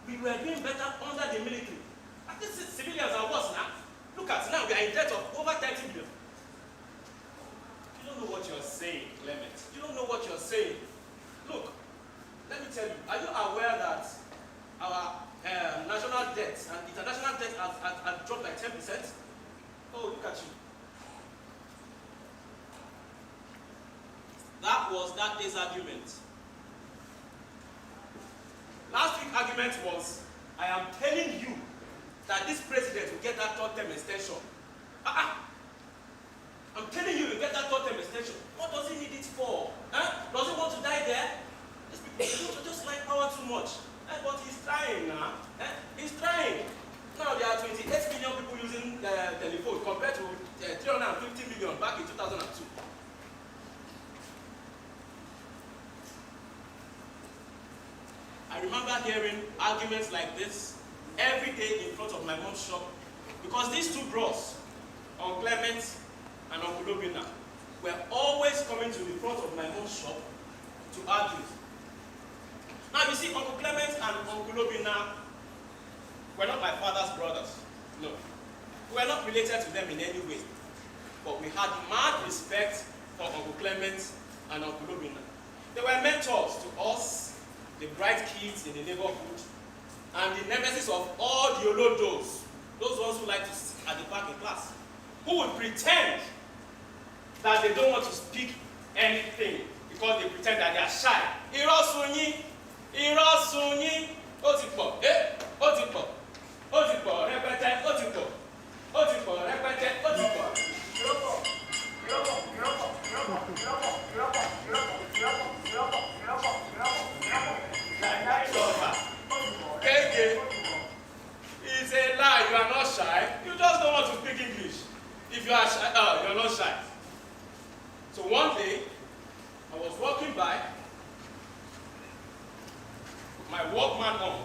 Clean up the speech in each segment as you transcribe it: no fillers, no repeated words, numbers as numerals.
We were doing better under the military. At least civilians are worse now. Look at now, we are in debt of over 30 billion. You don't know what you're saying, Clement. You don't know what you're saying. Look, let me tell you, are you aware that our national debt and international debt has dropped by 10%? Oh, look at you. That was that day's argument. Last week's argument was, I am telling you that this president will get that third-term extension. I'm telling you, will get that third-term extension. What does he need it for? Does he want to die there? These people just like power too much. But he's trying now. He's trying. Now there are 28 million people using telephone compared to 350 million back in 2002. I remember hearing arguments like this every day in front of my mom's shop because these two bros, Uncle Clement and Uncle Obina, were always coming to the front of my mom's shop to argue. Now you see, Uncle Clement and Uncle Obina were not my father's brothers. No. We were not related to them in any way. But we had mad respect for Uncle Clement and Uncle Obina. They were mentors to us, the bright kids in the neighborhood, and the nemesis of all the Olodos, those ones who like to sit at the back in class, who would pretend that they don't want to speak anything because they pretend that they are shy. Irosunyi, Otipo, Otipo, repete, Otipo, repete, Otipo. It's a lie, you are not shy. You just don't want to speak English. If you are shy, you're not shy. So one day, I was walking by, my Walkman on.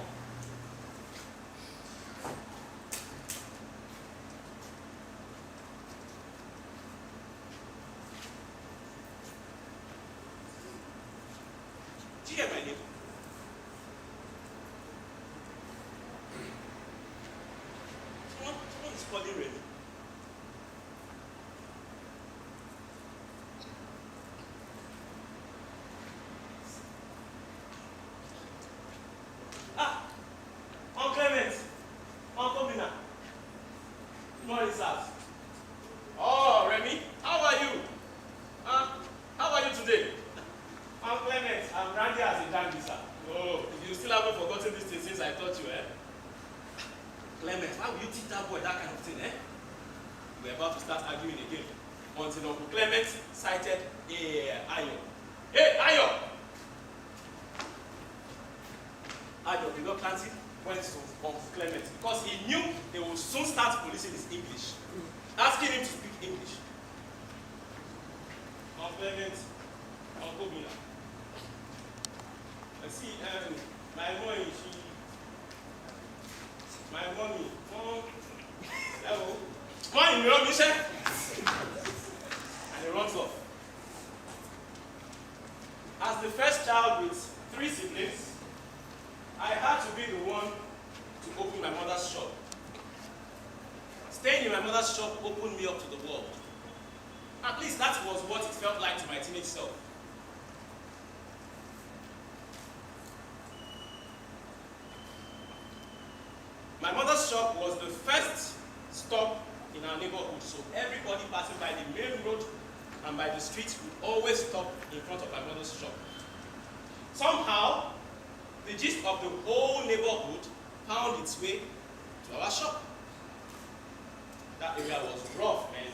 Do you hear my neighbor? Someone is calling Remy. Uncle Clement, Uncle Bina. Good morning, sir. Oh, Remy, how are you? How are you today? Uncle Clement, I'm Randy as a dandy, sir. Oh, you still haven't forgotten this thing since I taught you, Clement, why will you teach that boy that kind of thing, We're about to start arguing again. Until Uncle Clement cited Ayo. Hey, Ayo! Ayo did not plant it, went to Uncle Clement because he knew they would soon start policing his English, asking him to speak English. Uncle Clement, Uncle Bina. Let's see, my mommy, hello. Mom, you know Michelle? And he runs off. As the first child with 3 siblings, I had to be the one to open my mother's shop. Staying in my mother's shop opened me up to the world. At least that was what it felt like to my teenage self. My mother's shop was the first stop in our neighborhood, so everybody passing by the main road and by the street would always stop in front of my mother's shop. Somehow, the gist of the whole neighborhood found its way to our shop. That area was rough, man.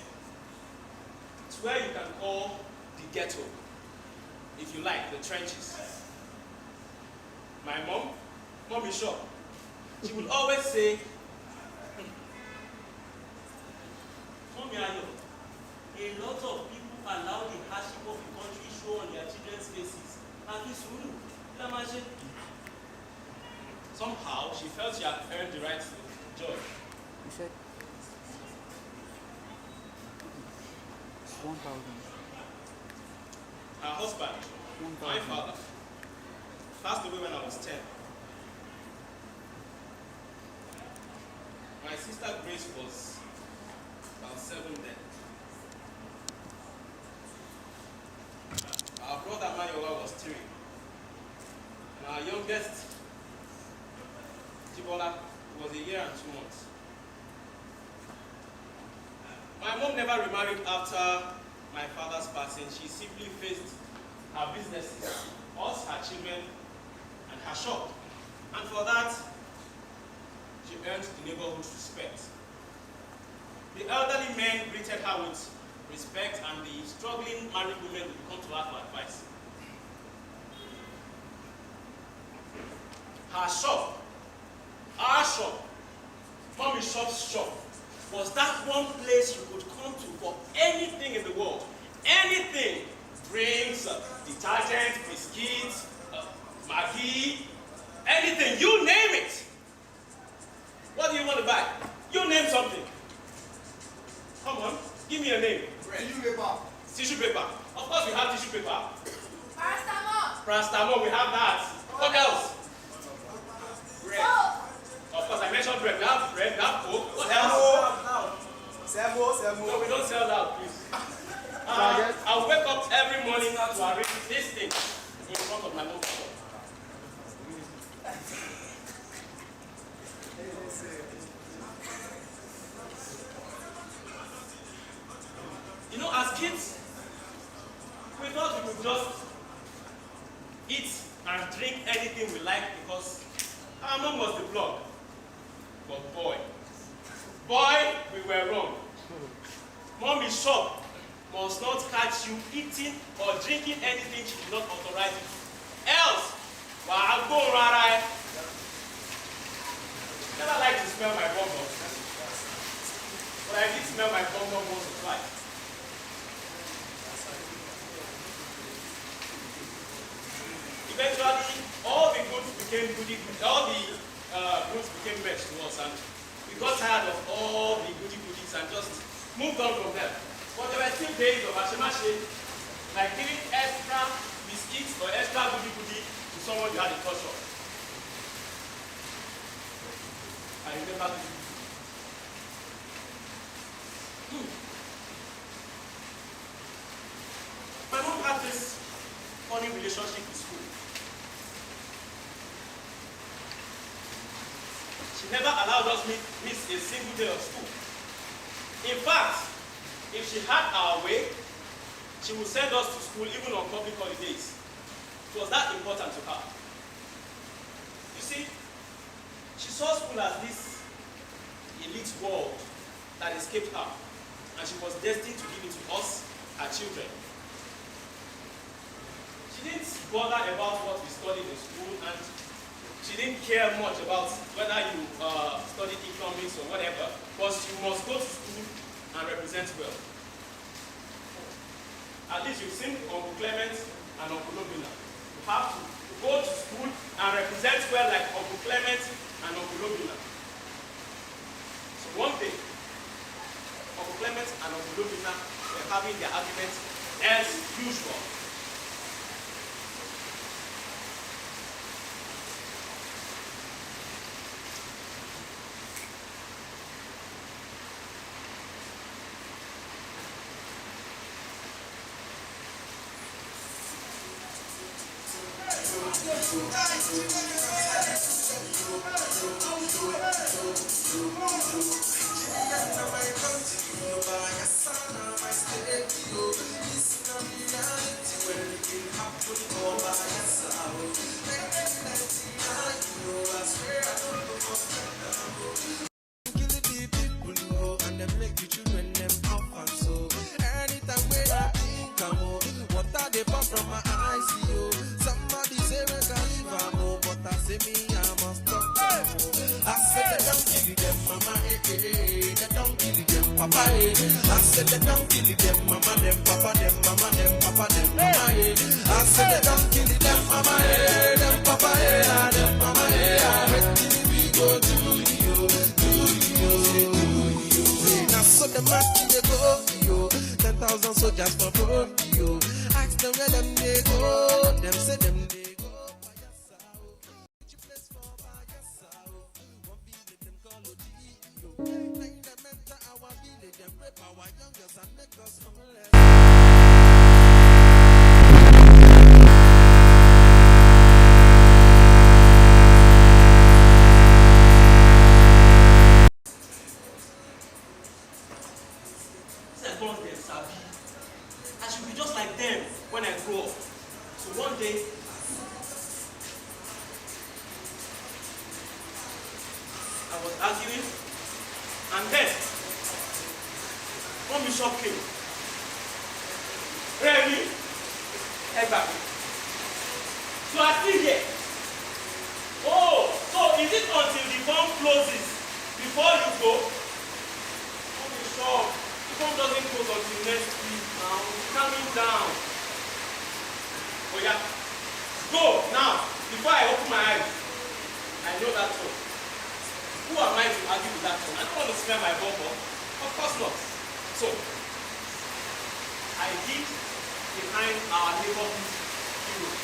It's where you can call the ghetto, if you like, the trenches. My mommy shop, she would always say, Mommy Ayo, a lot of people allow the hardship of the country show on their children's faces. And this rule, somehow she felt she had earned the right to joy. You said? 1,000. Her husband, my father, passed away when I was 10. My sister Grace was about 7 then. Our brother Mayowa was 3. And our youngest, Jibola, was 1 year and 2 months. My mom never remarried after my father's passing. She simply faced her businesses, us, her children, and her shop. And for that, she earned the neighborhood's respect. The elderly men greeted her with respect, and the struggling married women would come to her for advice. Her shop, our shop, Mommy's shop's shop, was that one place you could come to for anything in the world. Anything. Drinks, detergent, biscuits, Maggi, anything. You name it. What do you want to buy? You name something. Come on, give me a name. Tissue paper. Tissue paper. Of course we have tissue paper. Paracetamol. Paracetamol, we have that. What else? Bread. Of course, I mentioned bread. We have bread, we have Coke. What else? Semo. No, we don't sell that, please. I wake up every morning to arrange this thing in front of my mom. You know, as kids, we thought we could just eat and drink anything we like because our mom was the plug. But boy, we were wrong. Mommy's shop must not catch you eating or drinking anything she did not authorize you. Else, I'll go right. Never like to smell my bonbon, but I did smell my bonbon once or twice. Eventually, all the goods became goody. All the goods became merch to us, and we got tired of all the goodies and just moved on from them. But there were still days of ashemashi, like giving extra biscuits or extra goody to someone you had in culture. I remember this. My mom had this funny relationship with school. She never allowed us miss a single day of school. In fact, if she had our way, she would send us to school even on public holidays. It was that important to her. You see, she saw school as this elite world that escaped her, and she was destined to give it to us, her children. She didn't bother about what we studied in school, and she didn't care much about whether you studied economics or whatever, but you must go to school and represent well. At least you've seen Uncle Clement and Uncle Lobina. You have to go to school and represent well like Uncle Clement and Uncle Lobina. So one day, Uncle Clement and Uncle Lobina were having their arguments as usual. the march they go, yo. 10,000 soldiers for yo. Ask them where them they go. Them say them they go. Which place for one village them call yo. Like them enter our village, them rape our young girls and make us homeless. I should be just like them when I grow up. So one day, I was arguing, and then one bishop came. Remy, head back. So I still here. Oh, so is it until the bomb closes before you go? One bishop, the bomb doesn't close until next week. Now, calming down. Oh yeah. Go now. Before I open my eyes, I know that one. Who am I to argue with that one? I don't want to smell my bumper. Of course not. So, I hid behind our neighborhood hero.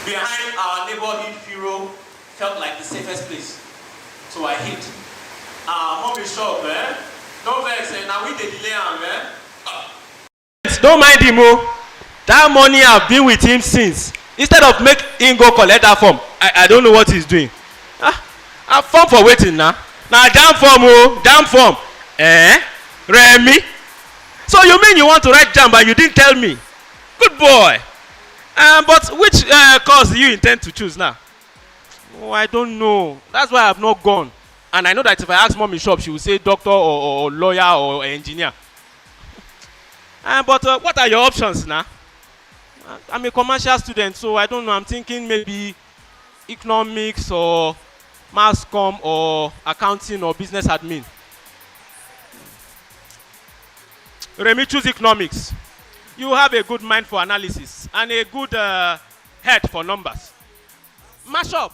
Behind our neighborhood hero felt like the safest place. So I hid. Mommy shop, eh? Don't vex, now we the delay, eh? Don't mind him, oh. That money I've been with him since. Instead of make him go collect that form, I don't know what he's doing. I form for waiting now. Now damn form, oh, damn form. Eh? Remy? So you mean you want to write jam but you didn't tell me? Good boy. But which course do you intend to choose now? Oh, I don't know. That's why I have not gone. And I know that if I ask mommy shop, she will say doctor or lawyer or engineer. But what are your options now? I'm a commercial student, so I don't know. I'm thinking maybe economics or mass comm or accounting or business admin. Remy, choose economics. You have a good mind for analysis and a good head for numbers. Mash up.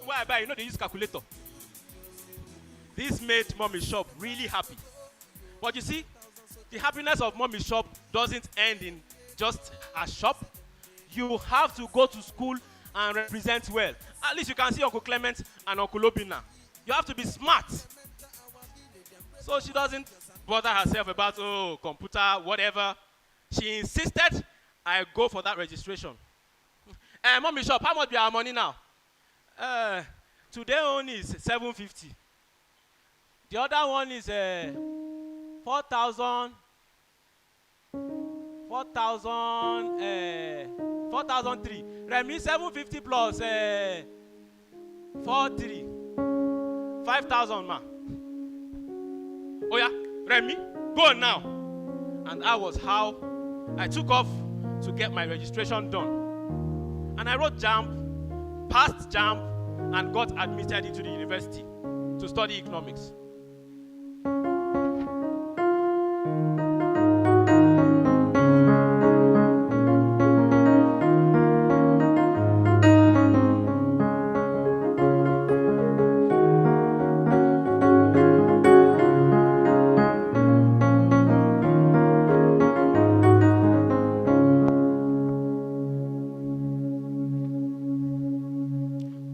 Why I buy? You know they use calculator. This made mommy shop really happy. But you see, the happiness of mommy shop doesn't end in just a shop. You have to go to school and represent well. At least you can see Uncle Clement and Uncle Obina. You have to be smart. So she doesn't bother herself about, oh, computer, whatever. She insisted I go for that registration. Mommy shop, how much be our money now? Today only is 750. The other one is 4,000. 4,003. Remy, 750 plus 43. 5,000 ma. Oh yeah, Remy, go on now. And that was how I took off to get my registration done. And I wrote JAMB, passed JAMB, and got admitted into the university to study economics.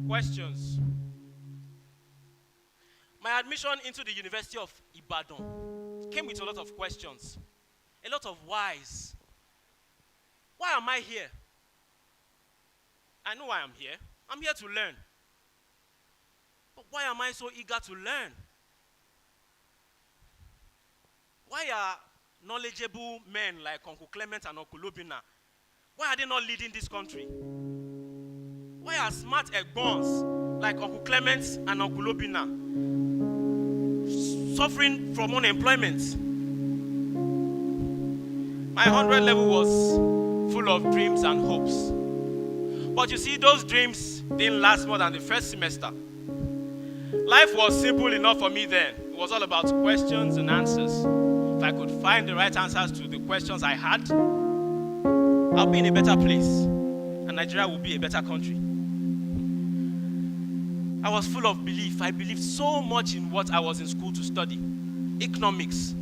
Questions. My admission into the University of Ibadan came with a lot of questions, a lot of whys. Why am I here? I know why I'm here. I'm here to learn. But why am I so eager to learn? Why are knowledgeable men like Uncle Clement and Uncle Lobina, why are they not leading this country? Why are smart egbons like Uncle Clement and Uncle Lobina suffering from unemployment? My 100 level was full of dreams and hopes. But you see, those dreams didn't last more than the first semester. Life was simple enough for me then. It was all about questions and answers. If I could find the right answers to the questions I had, I'll be in a better place, and Nigeria will be a better country. I was full of belief. I believed so much in what I was in school to study. Economics.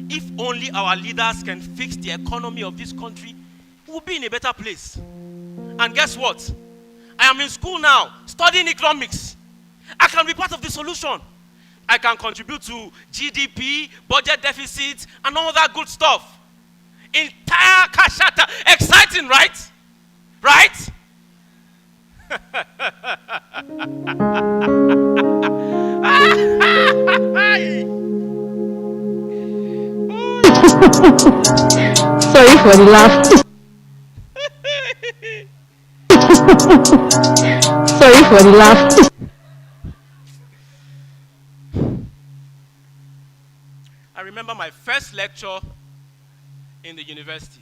If only our leaders can fix the economy of this country, we will be in a better place. And guess what? I am in school now, studying economics. I can be part of the solution. I can contribute to GDP, budget deficit, and all that good stuff. Entire Kashata. Exciting, right? Right? Sorry for the laugh. Sorry for the laugh. I remember my first lecture in the university.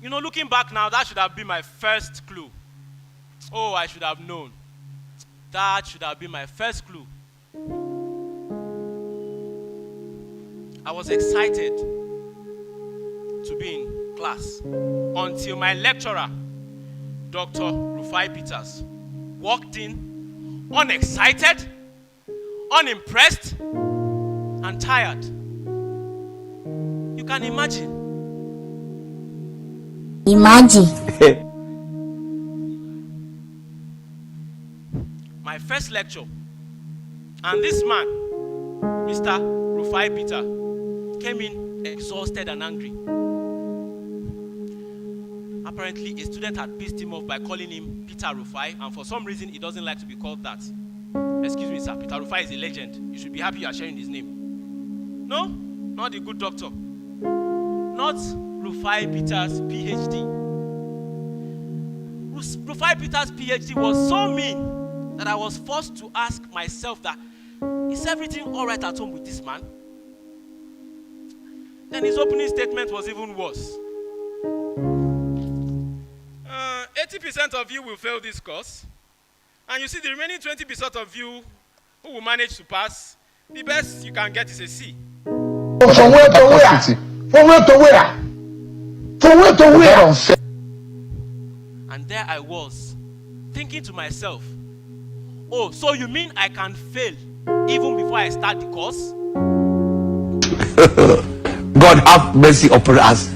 You know, looking back now, that should have been my first clue. Oh, I should have known. That should have been my first clue. I was excited to be in class until my lecturer, Dr. Rufai Peters, walked in unexcited, unimpressed, and tired. You can imagine. My first lecture, and this man, Mr. Rufai Peter, came in exhausted and angry. Apparently, a student had pissed him off by calling him Peter Rufai, and for some reason, he doesn't like to be called that. Excuse me, sir, Peter Rufai is a legend. You should be happy you are sharing his name. No, not the good doctor. Not Rufai Peter's PhD. Rufai Peter's PhD was so mean that I was forced to ask myself that, is everything all right at home with this man? Then his opening statement was even worse. 80% of you will fail this course. And you see the remaining 20% of you who will manage to pass, the best you can get is a C. From where to where? From where to where? From where to where? And there I was, thinking to myself, oh, so you mean I can fail even before I start the course? God have mercy upon us.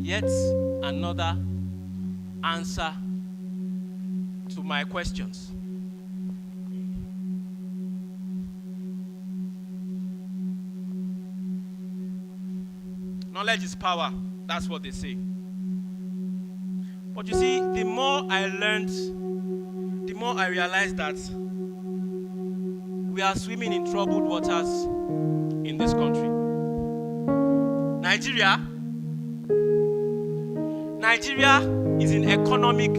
Yet another answer to my questions. Knowledge is power, that's what they say. But you see, the more I learned, the more I realized that we are swimming in troubled waters in this country. Nigeria is in economic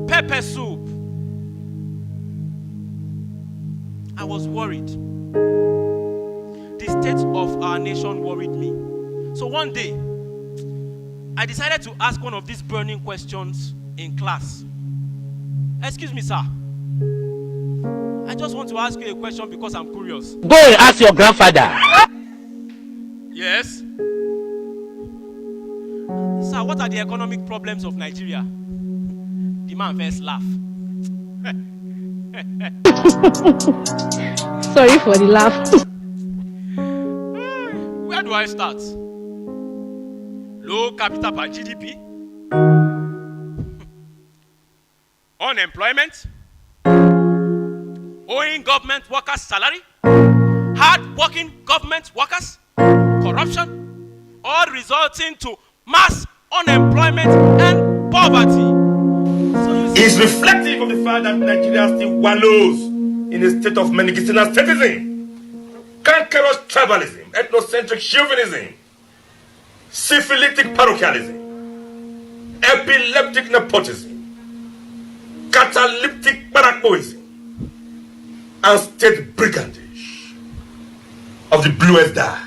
pepper soup. I was worried. The state of our nation worried me. So one day, I decided to ask one of these burning questions in class. Excuse me, sir. I just want to ask you a question because I'm curious. Go and ask your grandfather. Yes? Sir, what are the economic problems of Nigeria? The man first laugh. Sorry for the laugh. Where do I start? Low capital per GDP? Unemployment? Owing government workers salary? Hard-working government workers? Corruption? All resulting to mass unemployment and poverty. Is reflective of the fact that Nigeria still wallows in a state of medicinal statism, cankerous tribalism, ethnocentric chauvinism, syphilitic parochialism, epileptic nepotism, catalyptic paracoism, and state brigandage of the bluest dye.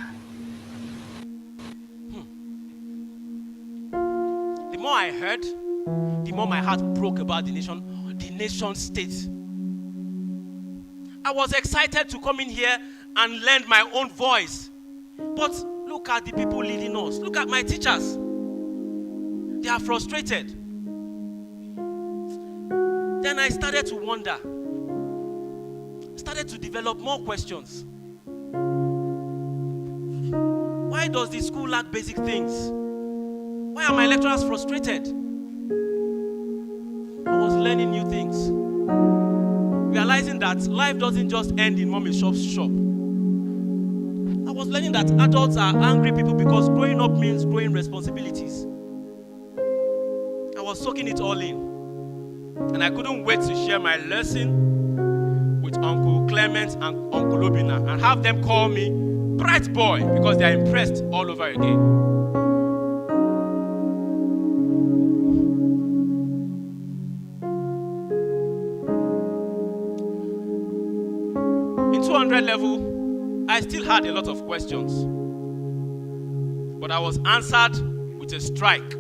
The more I heard, the more my heart broke about the nation state. I was excited to come in here and lend my own voice. But look at the people leading us. Look at my teachers. They are frustrated. Then I started to wonder. Started to develop more questions. Why does the school lack basic things? Why are my lecturers frustrated? I was learning new things. Realizing that life doesn't just end in mommy shop's shop. I was learning that adults are angry people because growing up means growing responsibilities. I was soaking it all in. And I couldn't wait to share my lesson with Uncle Clement and Uncle Obina and have them call me Bright Boy because they are impressed all over again. In 200 level, I still had a lot of questions. But I was answered with a strike.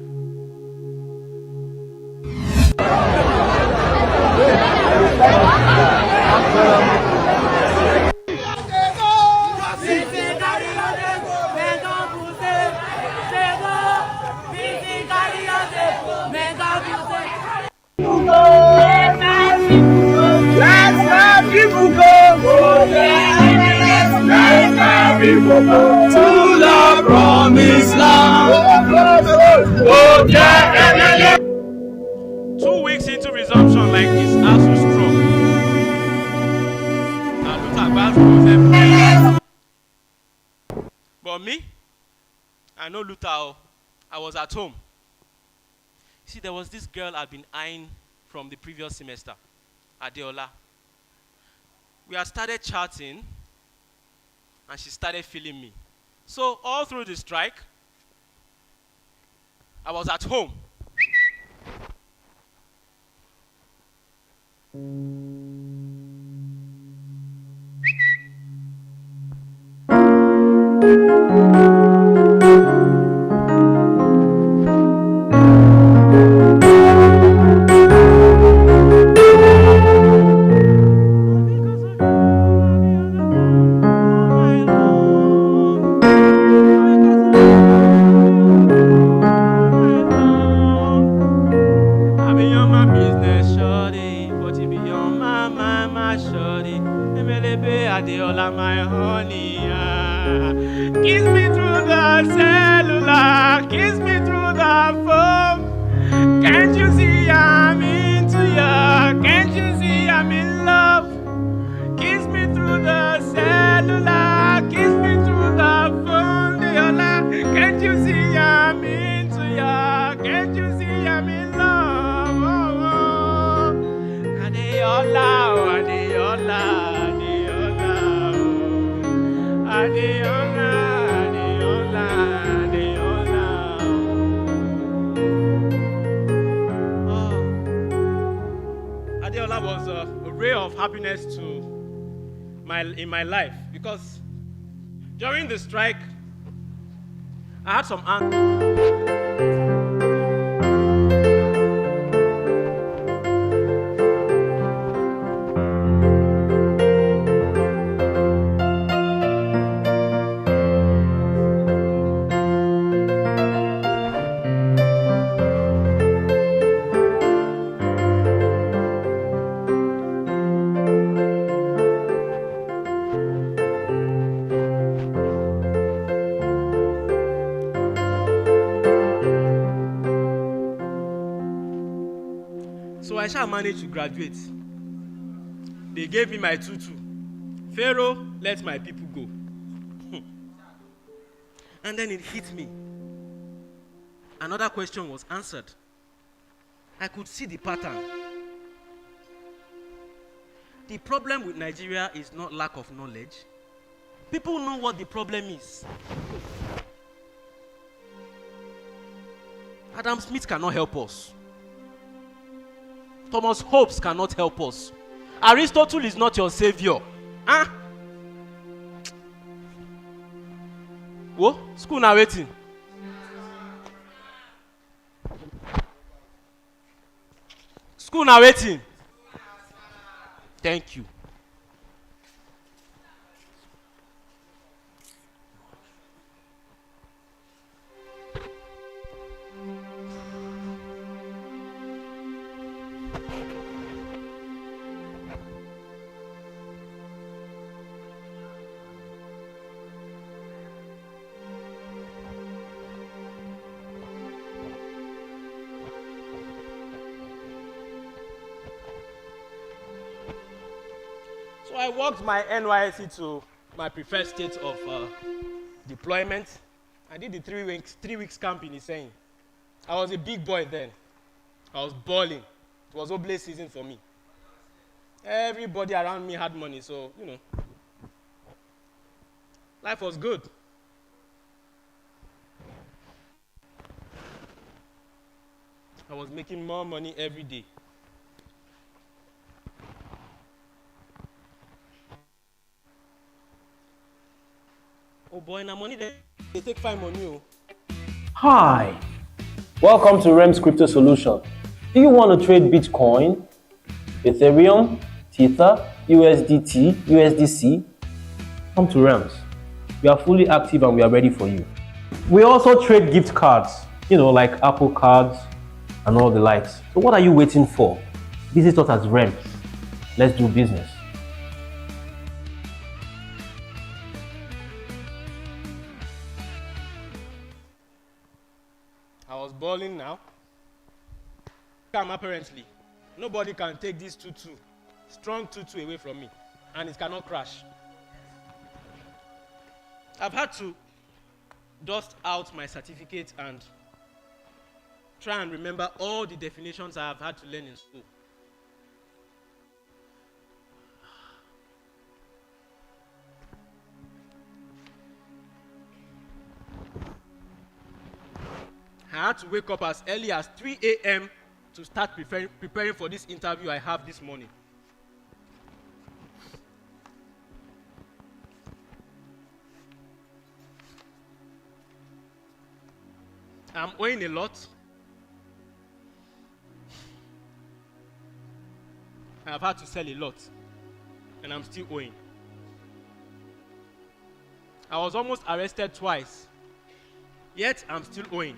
To the promised land. Oh, yeah. 2 weeks into resumption like this, ASU strong. And Luther Bass was everywhere. But me, I know Luther. I was at home. See, there was this girl I'd been eyeing from the previous semester, Atilola. We had started chatting, and she started feeling me. So all through the strike, I was at home. Atilola, my honey, kiss me through the cellular, kiss me through the phone. Can't you see I'm into ya? Can't you see I'm in love? Kiss me through the cellular, kiss me through the phone, Atilola. Can't you see I'm into ya? Can't you see I'm in love? Oh, oh. Atilola, Atilola. Atilola, Atilola, Atilola. Oh. Atilola was a ray of happiness in my life because During the strike, I had some anger. So I shall manage to graduate. They gave me my tutu. Pharaoh, let my people go. And then it hit me. Another question was answered. I could see the pattern. The problem with Nigeria is not lack of knowledge. People know what the problem is. Adam Smith cannot help us. Thomas Hobbes cannot help us. Aristotle is not your savior. Huh? What? School now waiting. School now waiting. Thank you. So I worked my NYSC to my preferred state of deployment. I did the 3 weeks camp in Iseyin. I was a big boy then. I was balling. It was oblate season for me. Everybody around me had money, so, you know, life was good. I was making more money every day. Oh boy, now money they take fine money. Oh. Hi, welcome to REM's Crypto Solution. Do you want to trade Bitcoin, Ethereum, Tether, USDT, USDC? Come to REMS. We are fully active and we are ready for you. We also trade gift cards, like Apple cards and all the likes. So what are you waiting for? Visit us at REMS. Let's do business. I was balling now. Apparently, nobody can take this tutu, strong tutu away from me, and it cannot crash. I've had to dust out my certificate and try and remember all the definitions I have had to learn in school. I had to wake up as early as 3 a.m. to start preparing for this interview I have this morning. I'm owing a lot. I've had to sell a lot, and I'm still owing. I was almost arrested twice, yet I'm still owing.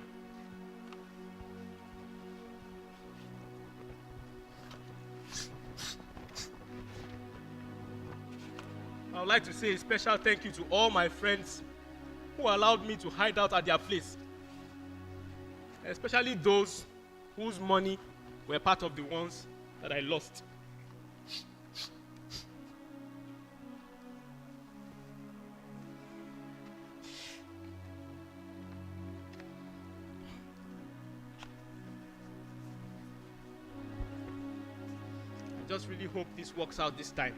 I would like to say a special thank you to all my friends who allowed me to hide out at their place, especially those whose money were part of the ones that I lost. I just really hope this works out this time.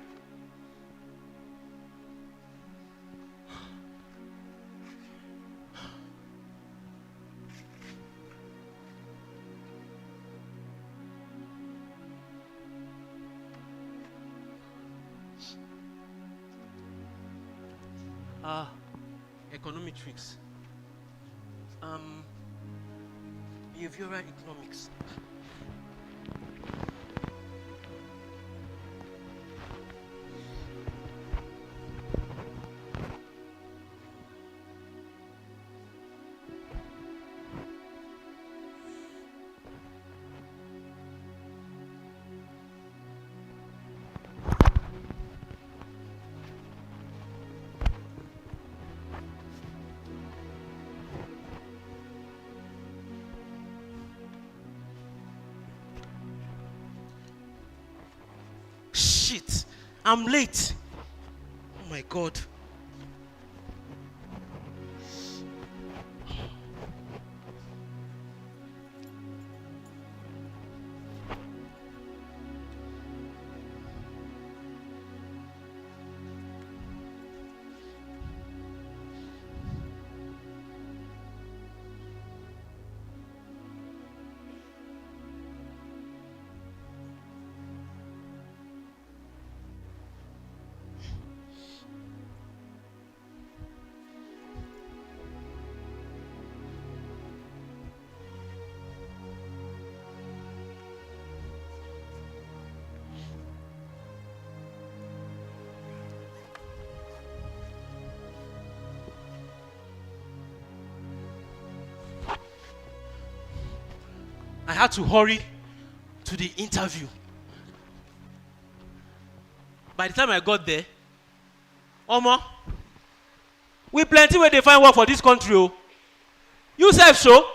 Econometrics. Behavioral economics. Shit, I'm late. Oh my God. I had to hurry to the interview. By the time I got there, Omo, we plenty where they find work for this country. Oh. You self show?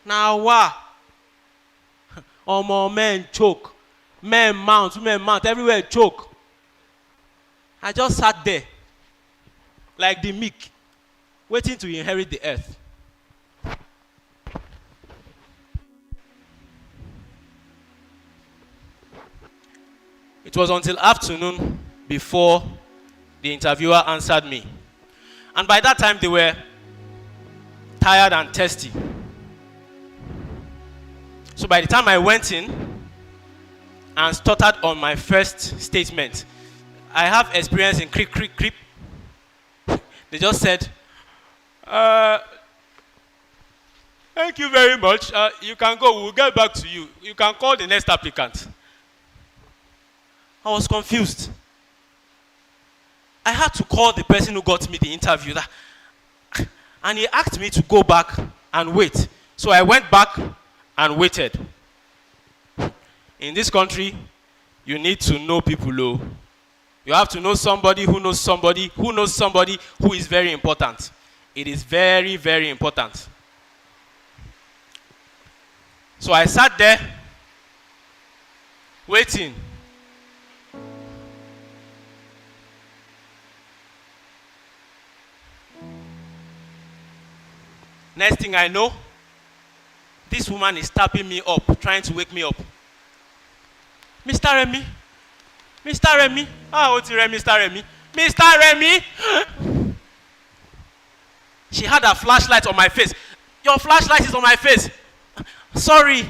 Now what? Omo, men choke. Men mount, women mount, everywhere choke. I just sat there, like the meek, waiting to inherit the earth. It was until afternoon before the interviewer answered me. And by that time, they were tired and thirsty. So by the time I went in and stuttered on my first statement, I have experience in creep. They just said, thank you very much. You can go. We'll get back to you. You can call the next applicant. I was confused. I had to call the person who got me the interview. And he asked me to go back and wait. So I went back and waited. In this country, you need to know people. Oh. You have to know somebody who knows somebody who knows somebody who is very important. It is very, very important. So I sat there waiting. Next thing I know, this woman is tapping me up, trying to wake me up. Mr. Remy, Mr. Remy, Mr. Remy, Mr. Remy. She had a flashlight on my face. Your flashlight is on my face. Sorry,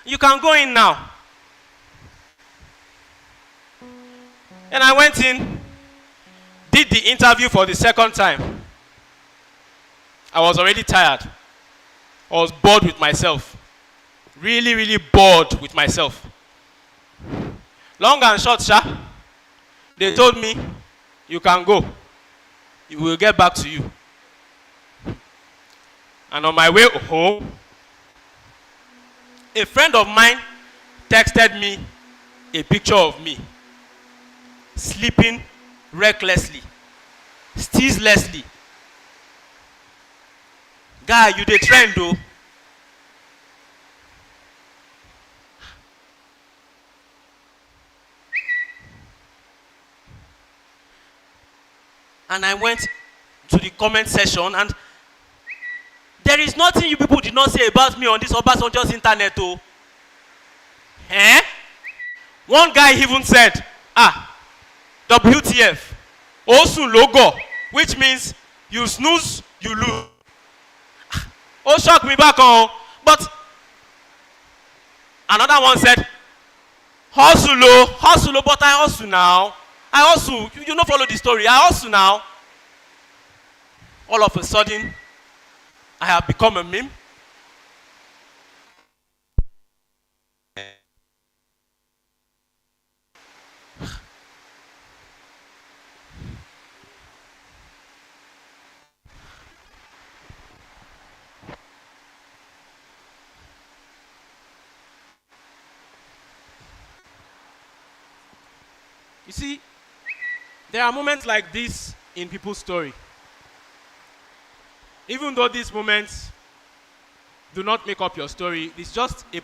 you can go in now. And I went in, did the interview for the second time. I was already tired. I was bored with myself. Really, really bored with myself. Long and short, sha, they told me, you can go. We will get back to you. And on my way home, a friend of mine texted me a picture of me sleeping recklessly, ceaselessly. Guy, you dey trend though. And I went to the comment section, and there is nothing you people did not say about me on this Obasanjo's internet. Oh. Eh? One guy even said, WTF, Osun logo, which means you snooze, you lose. Oh, shock me back on. But another one said, hustle, but I hustle now. I hustle. You don't follow the story. I hustle now. all of a sudden, I have become a meme. You see, there are moments like this in people's story. Even though these moments do not make up your story, it's just a